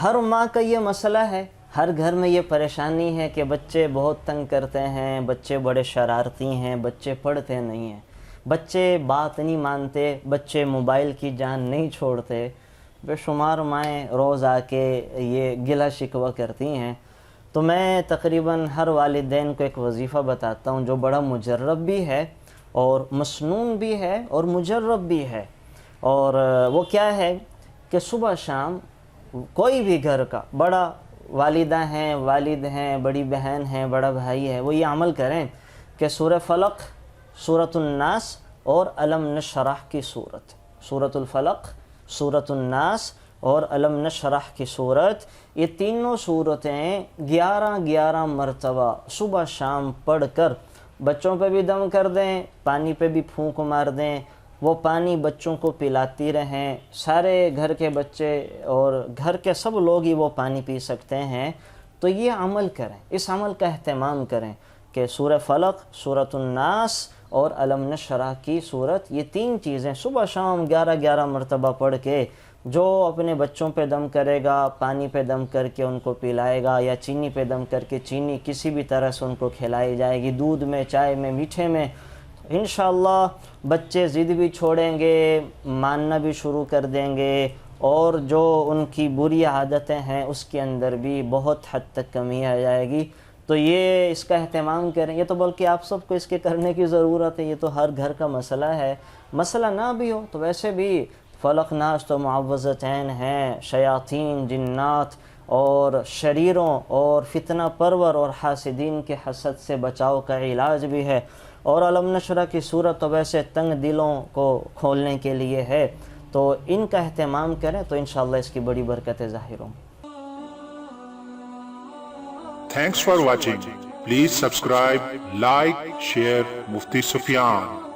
ہر ماں کا یہ مسئلہ ہے، ہر گھر میں یہ پریشانی ہے کہ بچے بہت تنگ کرتے ہیں، بچے بڑے شرارتی ہیں، بچے پڑھتے نہیں ہیں، بچے بات نہیں مانتے، بچے موبائل کی جان نہیں چھوڑتے۔ بے شمار مائیں روز آ کے یہ گلہ شکوہ کرتی ہیں۔ تو میں تقریباً ہر والدین کو ایک وظیفہ بتاتا ہوں جو بڑا مجرب بھی ہے اور مسنون بھی ہے اور مجرب بھی ہے، اور وہ کیا ہے کہ صبح شام کوئی بھی گھر کا بڑا، والدہ ہیں، والد ہیں، بڑی بہن ہیں، بڑا بھائی ہے، وہ یہ عمل کریں کہ سورہ فلق، سورۃ الناس اور علم نشرح کی صورت، سورۃ الفلق، سورۃ الناس اور علم نشرح کی صورت، یہ تینوں صورتیں 11 مرتبہ صبح شام پڑھ کر بچوں پہ بھی دم کر دیں، پانی پہ بھی پھونک مار دیں، وہ پانی بچوں کو پلاتی رہیں، سارے گھر کے بچے اور گھر کے سب لوگ ہی وہ پانی پی سکتے ہیں۔ تو یہ عمل کریں، اس عمل کا اہتمام کریں کہ سورہ فلق، سورۃ الناس اور علم نشرح کی صورت، یہ تین چیزیں صبح شام 11 مرتبہ پڑھ کے جو اپنے بچوں پہ دم کرے گا، پانی پہ دم کر کے ان کو پلائے گا، یا چینی پہ دم کر کے چینی کسی بھی طرح سے ان کو کھلائی جائے گی، دودھ میں، چائے میں، میٹھے میں، انشاءاللہ بچے ضد بھی چھوڑیں گے، ماننا بھی شروع کر دیں گے، اور جو ان کی بری عادتیں ہیں اس کے اندر بھی بہت حد تک کمی آ جائے گی۔ تو یہ اس کا اہتمام کریں، یہ تو بلکہ آپ سب کو اس کے کرنے کی ضرورت ہے، یہ تو ہر گھر کا مسئلہ ہے۔ مسئلہ نہ بھی ہو تو ویسے بھی فلق ناس تو معوذتین ہیں، شیاطین، جنات اور شریروں اور فتنہ پرور اور حاسدین کے حسد سے بچاؤ کا علاج بھی ہے، اور علم نشرح کی صورت تو ویسے تنگ دلوں کو کھولنے کے لیے ہے، تو ان کا اہتمام کریں تو انشاءاللہ اس کی بڑی برکتیں ظاہر ہوں۔ Thanks for watching. Please subscribe, like, share Mufti Sufyan.